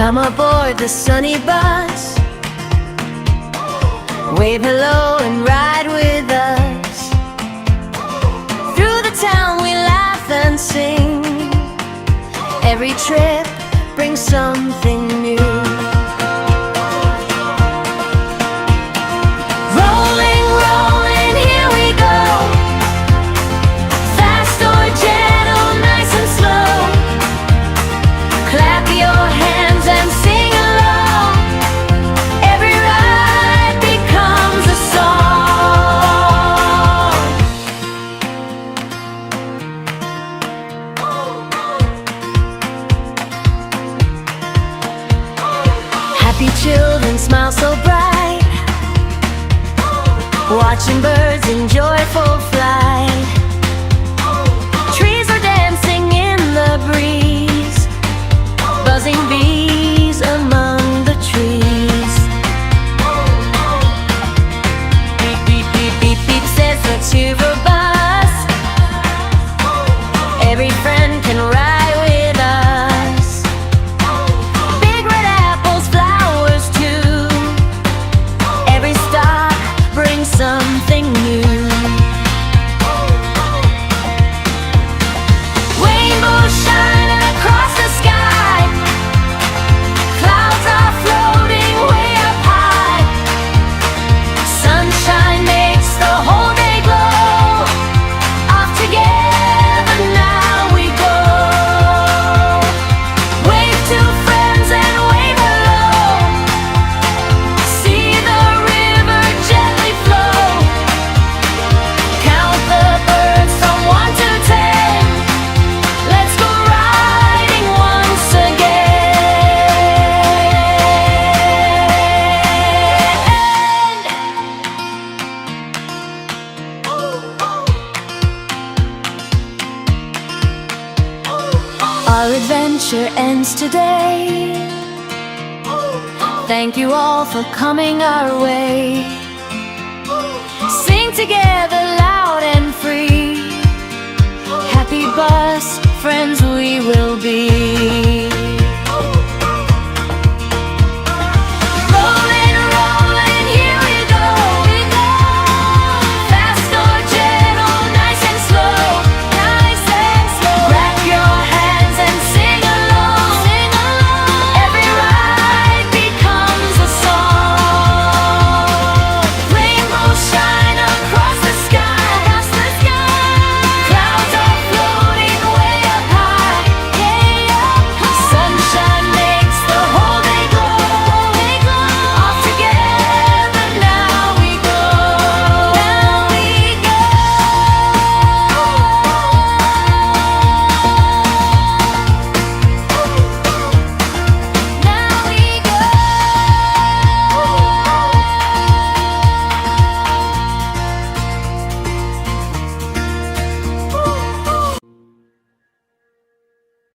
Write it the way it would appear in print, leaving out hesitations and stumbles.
Come aboard the sunny bus, wave hello and ride with us. Through the town we laugh and sing. Every trip brings something new. Rolling, rolling, here we go. Fast or gentle, nice and slow. Clap your hands and sing along. Every ride becomes a song. Happy children smile so bright, watching birds in joyful flight. Trees are dancing in the breeze, buzzing bees among the trees. Beep, beep, beep, beep, beep, says the cheerful bus. Every friend can ride with us. Big red apples, flowers too. Every stop brings something new. Rainbows shining across the sky. Clouds are floating way up high. Sunshine makes the whole day glow. Off together now we go. Wave to friends and wave hello. See the river gently flow. Count the birds from 1 to 10. Let's go riding once again. Our adventure ends today. Thank you all for coming our way. Sing together loud and free. Happy bus